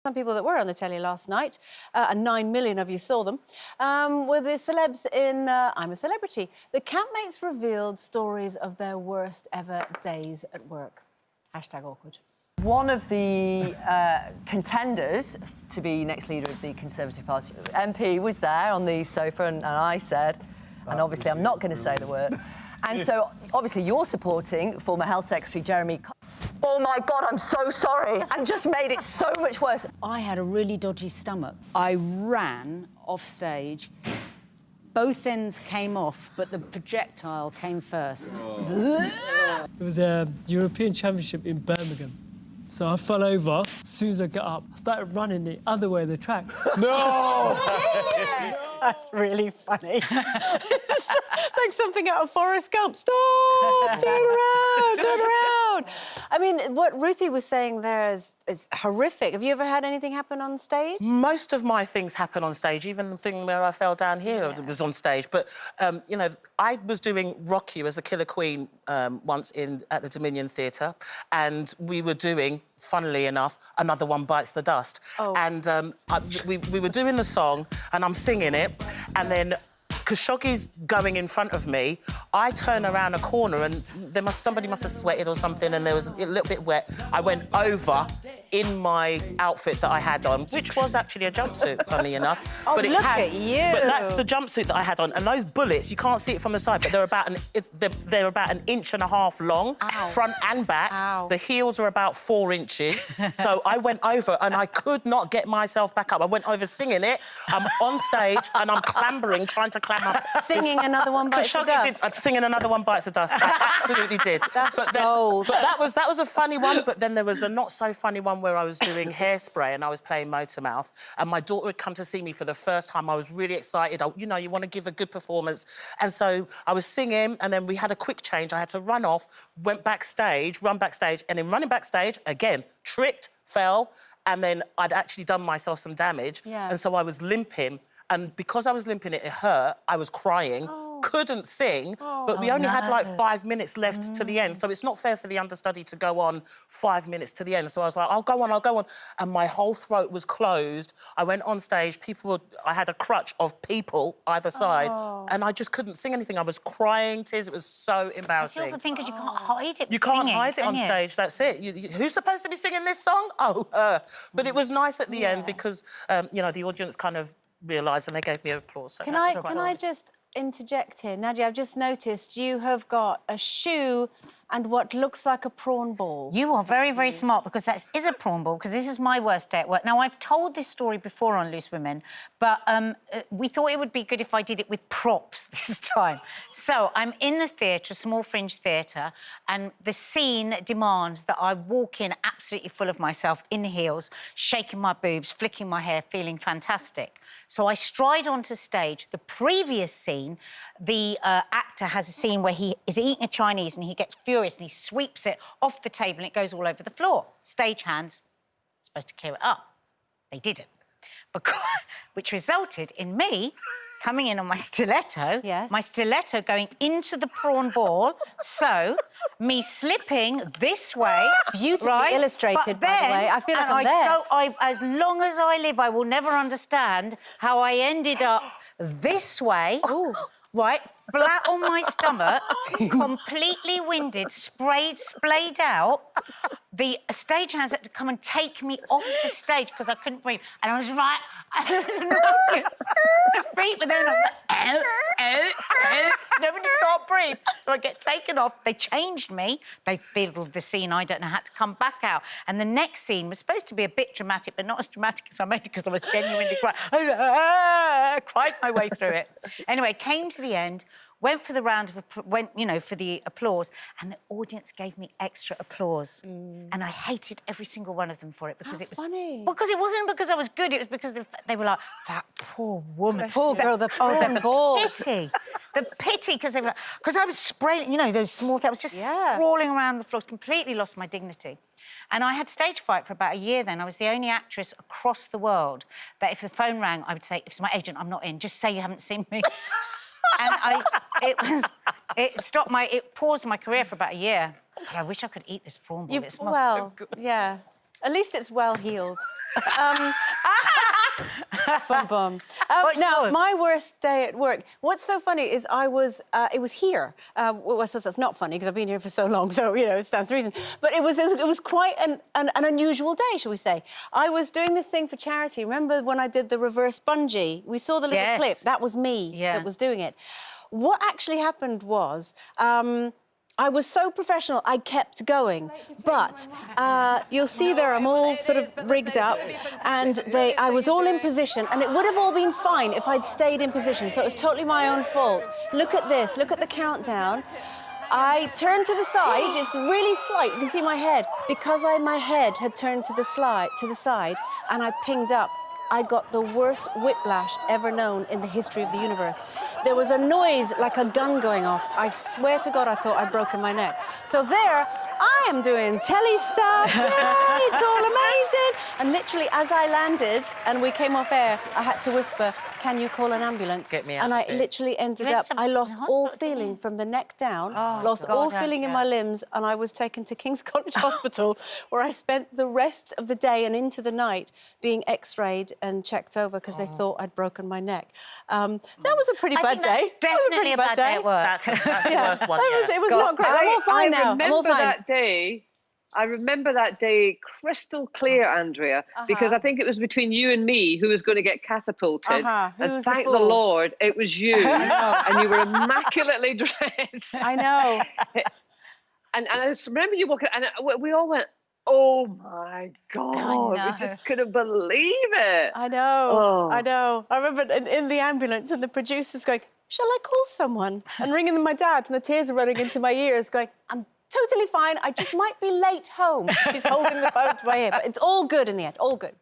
Some people that were on the telly last night, and 9 million of you saw them, were the celebs in I'm a Celebrity. The campmates revealed stories of their worst ever days at work. #awkward. One of the contenders to be next leader of the Conservative Party, MP, was there on the sofa and I said, and obviously I'm not going to say the word, and so obviously you're supporting former Health Secretary Jeremy. Oh my God, I'm so sorry, and just made it so much worse. I had a really dodgy stomach. I ran off stage. Both ends came off, but the projectile came first. It was a European Championship in Birmingham. So I fell over. As soon as I got up, I started running the other way of the track. No! That's really funny. Like something out of Forrest Gump. Stop! Turn around! Turn around! I mean, what Ruthie was saying there is horrific. Have you ever had anything happen on stage? Most of my things happen on stage. Even the thing where I fell down here was on stage. But, you know, I was doing Rock You as the Killer Queen once at the Dominion Theatre, and we were doing, funnily enough, Another One Bites the Dust. Oh. And we were doing the song, and I'm singing it, and then Khashoggi's going in front of me. I turn around a corner and somebody must have sweated or something, and there was a little bit wet. I went over in my outfit that I had on, which was actually a jumpsuit, funny enough. Oh, but look at you! But that's the jumpsuit that I had on, and those bullets, you can't see it from the side, but they're about an inch and a half long, front and back. Ow. The heels are about 4 inches. So I went over, and I could not get myself back up. I went over singing it. I'm on stage, and I'm clambering, trying to clamber up. Singing Another One Bites the Dust. Singing Another One Bites the Dust. I absolutely did. That's gold. But that was a funny one. But then there was a not so funny one where I was doing Hairspray and I was playing Motormouth, and my daughter had come to see me for the first time. I was really excited. You know, you want to give a good performance, and so I was singing, and then we had a quick change. I had to run off, run backstage, and in running backstage again, tripped, fell, and then I'd actually done myself some damage, and so I was limping. And because I was limping, it hurt. I was crying, couldn't sing, but we only had like 5 minutes left to the end. So it's not fair for the understudy to go on 5 minutes to the end. So I was like, I'll go on. And my whole throat was closed. I went on stage. I had a crutch of people either side, and I just couldn't sing anything. I was crying tears. It was so embarrassing. It's the thing, because you can't hide it. You can't hide it on stage. That's it. Who's supposed to be singing this song? Oh, her. But it was nice at the end because, you know, the audience kind of realised, and they gave me applause. So can I just interject here? Nadia, I've just noticed you have got a shoe and what looks like a prawn ball. You are very, very smart, because that is a prawn ball, because this is my worst day at work. Now, I've told this story before on Loose Women, but we thought it would be good if I did it with props this time. So I'm in the theatre, a small fringe theatre, and the scene demands that I walk in absolutely full of myself, in heels, shaking my boobs, flicking my hair, feeling fantastic. So I stride onto stage. The previous scene, the actor has a scene where he is eating a Chinese and he gets furious and he sweeps it off the table and it goes all over the floor. Stagehands supposed to clear it up. They didn't. Which resulted in me coming in on my stiletto, my stiletto going into the prawn ball, so me slipping this way. Beautifully illustrated, by the way. I feel like I'm there. As long as I live, I will never understand how I ended up this way, right, flat on my stomach, completely winded, splayed out. The stagehands had to come and take me off the stage because I couldn't breathe. And I was right, I was nauseous. The feet were there and I was like, nobody can't breathe. So I get taken off, they changed me, they fiddled the scene, I don't know, had to come back out. And the next scene was supposed to be a bit dramatic, but not as dramatic as I made it, because I was genuinely crying. I cried my way through it. Anyway, came to the end, went for the round of, for the applause, and the audience gave me extra applause. And I hated every single one of them for it, because it was funny. Because it wasn't because I was good, it was because they were like, that poor woman. Poor girl, the prawn ball. The pity, because they were, because I was spraying, you know, those small things, I was just sprawling around the floor, completely lost my dignity. And I had stage fright for about a year then. I was the only actress across the world that if the phone rang, I would say, if it's my agent, I'm not in, just say you haven't seen me. And it paused my career for about a year. But I wish I could eat this prawn ball. It smells so good. Yeah. At least it's well healed. Bum bum. What's Now, yours? my worst day at work. What's so funny is it was here. Well, I suppose that's not funny because I've been here for so long, so you know it stands to reason. But it was quite an unusual day, shall we say? I was doing this thing for charity. Remember when I did the reverse bungee? We saw the little Yes. clip. That was me Yeah. that was doing it. What actually happened was. I was so professional, I kept going. But you'll see there, I'm all sort of rigged up, and I was all in position, and it would have all been fine if I'd stayed in position, so it was totally my own fault. Look at this, look at the countdown. I turned to the side, it's really slight, you can see my head. Because my head had turned to the side, and I pinged up. I got the worst whiplash ever known in the history of the universe. There was a noise like a gun going off. I swear to God, I thought I'd broken my neck. So there, I am doing telly stuff. Yay, it's all amazing. And literally, as I landed and we came off air, I had to whisper, "Can you call an ambulance?" Get me out And I of here. literally ended You up, went I to lost the all hospital, didn't feeling you? from the neck down, Oh, lost God, all feeling in my Andrea. limbs, and I was taken to King's College Hospital, where I spent the rest of the day and into the night being x-rayed and checked over because they thought I'd broken my neck. That was a pretty I bad think that's day. That was a definitely pretty a bad day at work. That's the Yeah, worst one, that was, yeah. it was not great. I'm all fine now. I'm all remember fine. that day. I remember that day crystal clear, Andrea, because I think it was between you and me who was going to get catapulted. Who's And the thank the fool? Lord, it was you, and you were immaculately dressed. I know. And I just remember you walking, and we all went, "Oh my God!" We know. just couldn't believe it. I know. Oh. I know. I remember in the ambulance and the producers going, "Shall I call someone?" And ringing my dad, and the tears are running into my ears, going, "I'm totally fine. I just might be late home." She's holding the phone to my ear, but it's all good in the end. All good.